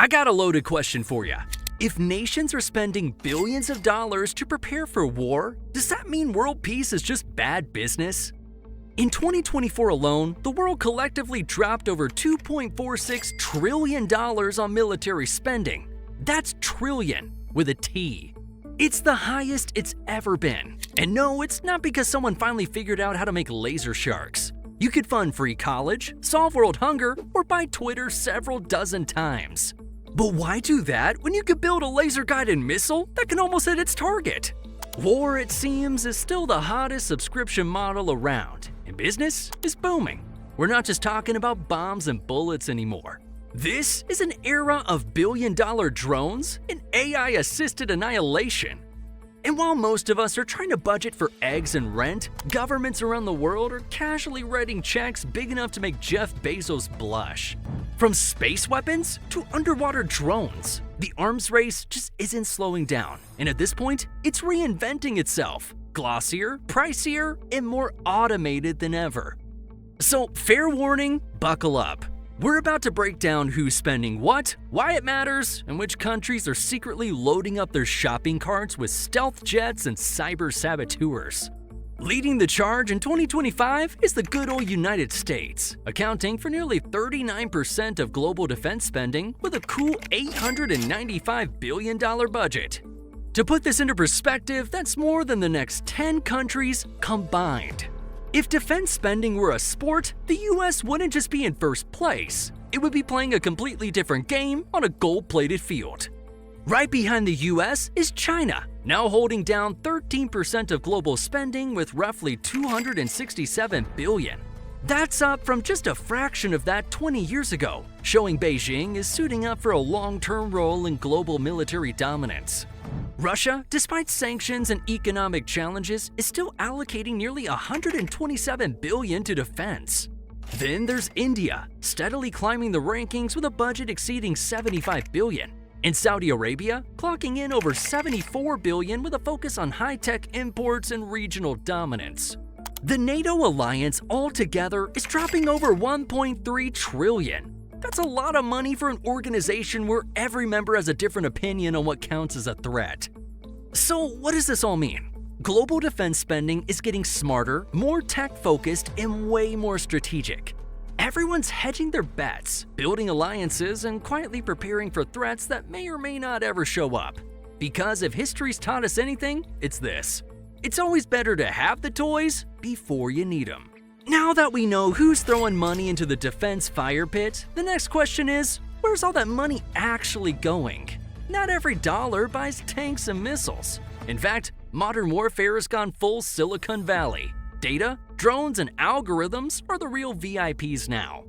I got a loaded question for you. If nations are spending billions of dollars to prepare for war, does that mean world peace is just bad business? In 2024 alone, the world collectively dropped over $2.46 trillion on military spending. That's trillion with a T. It's the highest it's ever been. And no, it's not because someone finally figured out how to make laser sharks. You could fund free college, solve world hunger, or buy Twitter several dozen times. But why do that when you could build a laser-guided missile that can almost hit its target? War, it seems, is still the hottest subscription model around, and business is booming. We're not just talking about bombs and bullets anymore. This is an era of billion-dollar drones and AI-assisted annihilation. And while most of us are trying to budget for eggs and rent, governments around the world are casually writing checks big enough to make Jeff Bezos blush. From space weapons to underwater drones, the arms race just isn't slowing down, and at this point, it's reinventing itself, glossier, pricier, and more automated than ever. So, fair warning, buckle up. We're about to break down who's spending what, why it matters, and which countries are secretly loading up their shopping carts with stealth jets and cyber saboteurs. Leading the charge in 2025 is the good old United States, accounting for nearly 39% of global defense spending with a cool $895 billion budget. To put this into perspective, that's more than the next 10 countries combined. If defense spending were a sport, the US wouldn't just be in first place. It would be playing a completely different game on a gold-plated field. Right behind the US is China, now holding down 13% of global spending with roughly $267 billion. That's up from just a fraction of that 20 years ago, showing Beijing is suiting up for a long-term role in global military dominance. Russia, despite sanctions and economic challenges, is still allocating nearly $127 billion to defense. Then there's India, steadily climbing the rankings with a budget exceeding $75 billion. And Saudi Arabia, clocking in over $74 billion with a focus on high-tech imports and regional dominance. The NATO alliance altogether is dropping over $1.3 trillion. That's a lot of money for an organization where every member has a different opinion on what counts as a threat. So what does this all mean? Global defense spending is getting smarter, more tech-focused, and way more strategic. Everyone's hedging their bets, building alliances, and quietly preparing for threats that may or may not ever show up. Because if history's taught us anything, it's this. It's always better to have the toys before you need them. Now that we know who's throwing money into the defense fire pit, the next question is, where's all that money actually going? Not every dollar buys tanks and missiles. In fact, modern warfare has gone full Silicon Valley. Data, drones, and algorithms are the real VIPs now.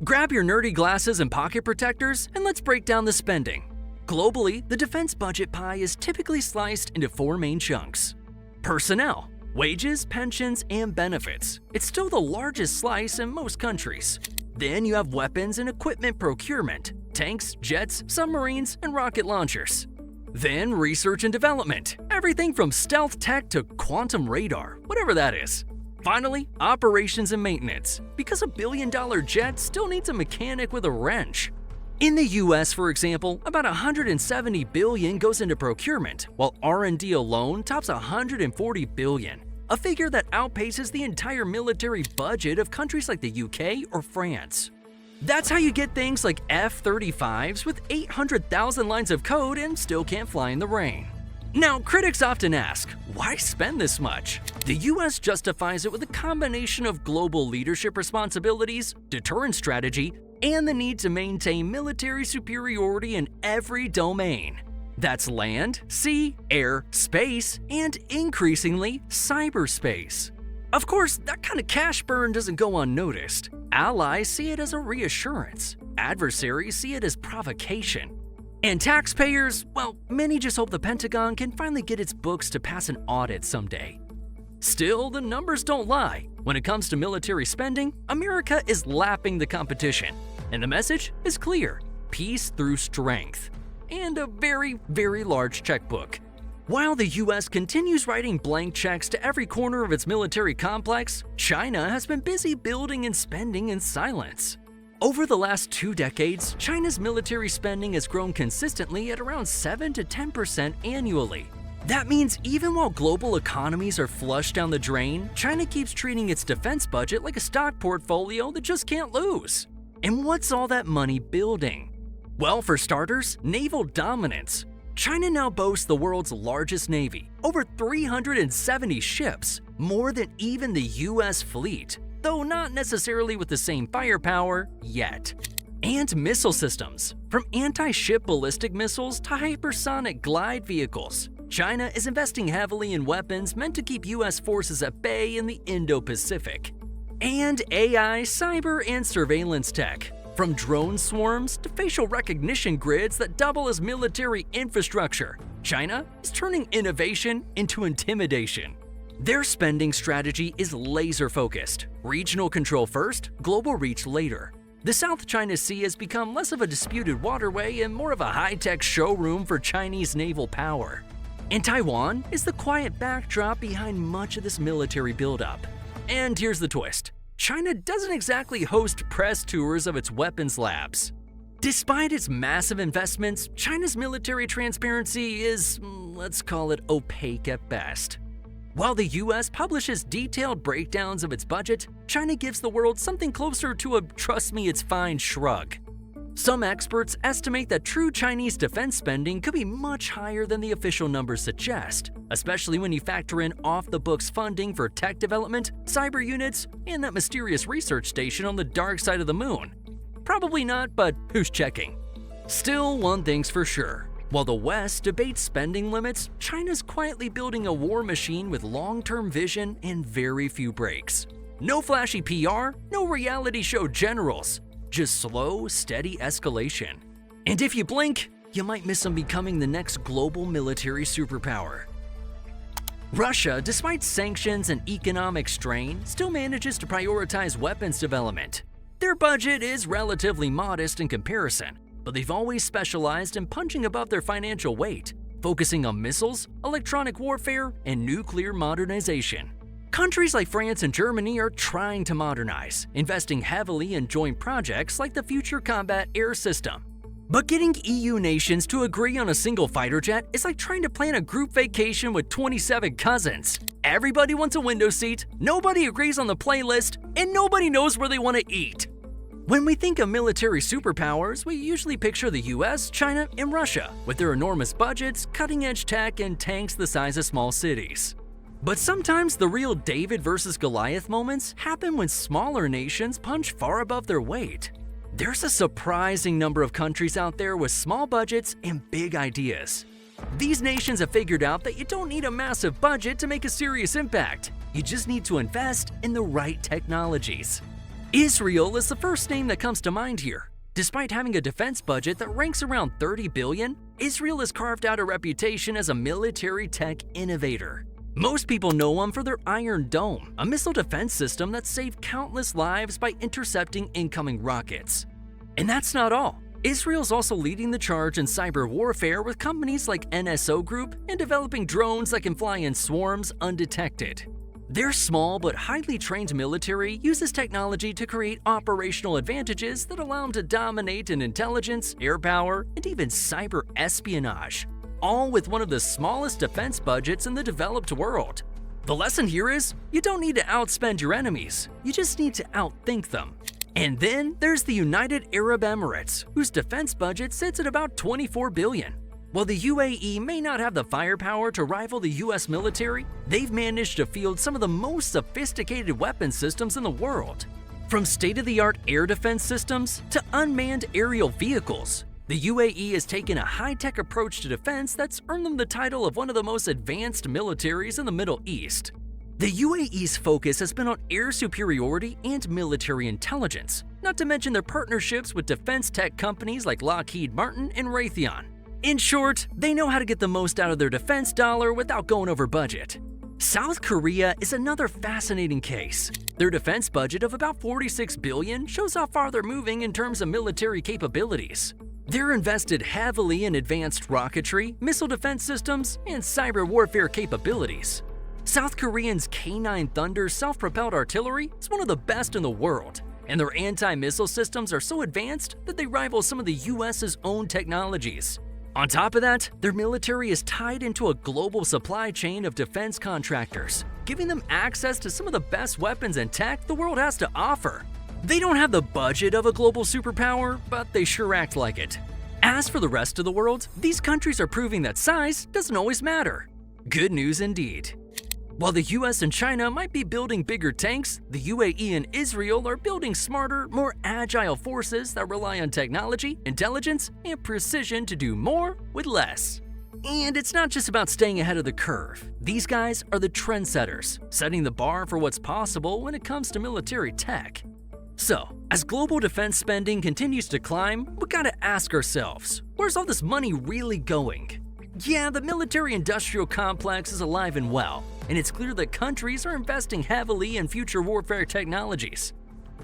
Grab your nerdy glasses and pocket protectors, and let's break down the spending. Globally, the defense budget pie is typically sliced into four main chunks. Personnel. Wages, pensions, and benefits. It's still the largest slice in most countries. Then you have weapons and equipment procurement, tanks, jets, submarines, and rocket launchers. Then research and development, everything from stealth tech to quantum radar, whatever that is. Finally, operations and maintenance, because a billion-dollar jet still needs a mechanic with a wrench. In the US, for example, about $170 billion goes into procurement, while R&D alone tops $140 billion, a figure that outpaces the entire military budget of countries like the UK or France. That's how you get things like F-35s with 800,000 lines of code and still can't fly in the rain. Now, critics often ask, why spend this much? The US justifies it with a combination of global leadership responsibilities, deterrence strategy, and the need to maintain military superiority in every domain. That's land, sea, air, space, and increasingly, cyberspace. Of course, that kind of cash burn doesn't go unnoticed. Allies see it as a reassurance. Adversaries see it as provocation. And taxpayers, well, many just hope the Pentagon can finally get its books to pass an audit someday. Still, the numbers don't lie. When it comes to military spending, America is lapping the competition. And the message is clear: peace through strength. And a very, very large checkbook. While the US continues writing blank checks to every corner of its military complex, China has been busy building and spending in silence. Over the last 2 decades, China's military spending has grown consistently at around 7 to 10% annually. That means even while global economies are flushed down the drain, China keeps treating its defense budget like a stock portfolio that just can't lose. And what's all that money building? Well, for starters, naval dominance. China now boasts the world's largest navy, over 370 ships, more than even the US fleet, though not necessarily with the same firepower yet. And missile systems. From anti-ship ballistic missiles to hypersonic glide vehicles, China is investing heavily in weapons meant to keep US forces at bay in the Indo-Pacific. And AI, cyber, and surveillance tech. From drone swarms to facial recognition grids that double as military infrastructure, China is turning innovation into intimidation. Their spending strategy is laser-focused. Regional control first, global reach later. The South China Sea has become less of a disputed waterway and more of a high-tech showroom for Chinese naval power. And Taiwan is the quiet backdrop behind much of this military buildup. And here's the twist. China doesn't exactly host press tours of its weapons labs. Despite its massive investments, China's military transparency is, let's call it, opaque at best. While the US publishes detailed breakdowns of its budget, China gives the world something closer to a "trust me, it's fine" shrug. Some experts estimate that true Chinese defense spending could be much higher than the official numbers suggest, especially when you factor in off-the-books funding for tech development, cyber units, and that mysterious research station on the dark side of the moon. Probably not, but who's checking? Still, one thing's for sure. While the West debates spending limits, China's quietly building a war machine with long-term vision and very few breaks. No flashy PR, no reality show generals. Just slow, steady escalation. And if you blink, you might miss them becoming the next global military superpower. Russia, despite sanctions and economic strain, still manages to prioritize weapons development. Their budget is relatively modest in comparison, but they've always specialized in punching above their financial weight, focusing on missiles, electronic warfare, and nuclear modernization. Countries like France and Germany are trying to modernize, investing heavily in joint projects like the Future Combat Air System. But getting EU nations to agree on a single fighter jet is like trying to plan a group vacation with 27 cousins. Everybody wants a window seat, nobody agrees on the playlist, and nobody knows where they want to eat. When we think of military superpowers, we usually picture the US, China, and Russia, with their enormous budgets, cutting-edge tech, and tanks the size of small cities. But sometimes the real David versus Goliath moments happen when smaller nations punch far above their weight. There's a surprising number of countries out there with small budgets and big ideas. These nations have figured out that you don't need a massive budget to make a serious impact. You just need to invest in the right technologies. Israel is the first name that comes to mind here. Despite having a defense budget that ranks around $30 billion, Israel has carved out a reputation as a military tech innovator. Most people know them for their Iron Dome, a missile defense system that saved countless lives by intercepting incoming rockets. And that's not all. Israel's also leading the charge in cyber warfare with companies like NSO Group and developing drones that can fly in swarms undetected. Their small but highly trained military uses technology to create operational advantages that allow them to dominate in intelligence, air power, and even cyber espionage, all with one of the smallest defense budgets in the developed world. The lesson here is, you don't need to outspend your enemies, you just need to outthink them. And then there's the United Arab Emirates, whose defense budget sits at about $24 billion. While the UAE may not have the firepower to rival the US military, they've managed to field some of the most sophisticated weapon systems in the world. From state-of-the-art air defense systems to unmanned aerial vehicles, the UAE has taken a high-tech approach to defense that's earned them the title of one of the most advanced militaries in the Middle East. The UAE's focus has been on air superiority and military intelligence, not to mention their partnerships with defense tech companies like Lockheed Martin and Raytheon. In short, they know how to get the most out of their defense dollar without going over budget. South Korea is another fascinating case. Their defense budget of about $46 billion shows how far they're moving in terms of military capabilities. They're invested heavily in advanced rocketry, missile defense systems, and cyber warfare capabilities. South Korean's K-9 Thunder self-propelled artillery is one of the best in the world, and their anti-missile systems are so advanced that they rival some of the US's own technologies. On top of that, their military is tied into a global supply chain of defense contractors, giving them access to some of the best weapons and tech the world has to offer. They don't have the budget of a global superpower, but they sure act like it. As for the rest of the world, these countries are proving that size doesn't always matter. Good news indeed. While the US and China might be building bigger tanks, the UAE and Israel are building smarter, more agile forces that rely on technology, intelligence, and precision to do more with less. And it's not just about staying ahead of the curve. These guys are the trendsetters, setting the bar for what's possible when it comes to military tech. So, as global defense spending continues to climb, we gotta ask ourselves, where's all this money really going? Yeah, the military-industrial complex is alive and well, and it's clear that countries are investing heavily in future warfare technologies.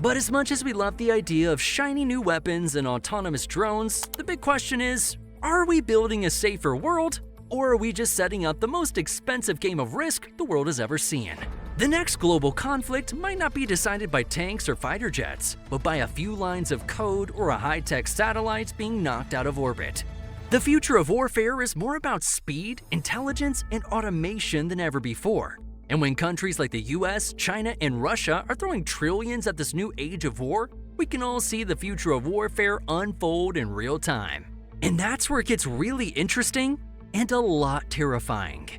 But as much as we love the idea of shiny new weapons and autonomous drones, the big question is, are we building a safer world, or are we just setting up the most expensive game of Risk the world has ever seen? The next global conflict might not be decided by tanks or fighter jets, but by a few lines of code or a high-tech satellite being knocked out of orbit. The future of warfare is more about speed, intelligence, and automation than ever before. And when countries like the US, China, and Russia are throwing trillions at this new age of war, we can all see the future of warfare unfold in real time. And that's where it gets really interesting and a lot terrifying.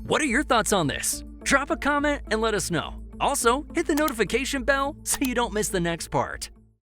What are your thoughts on this? Drop a comment and let us know. Also, hit the notification bell so you don't miss the next part.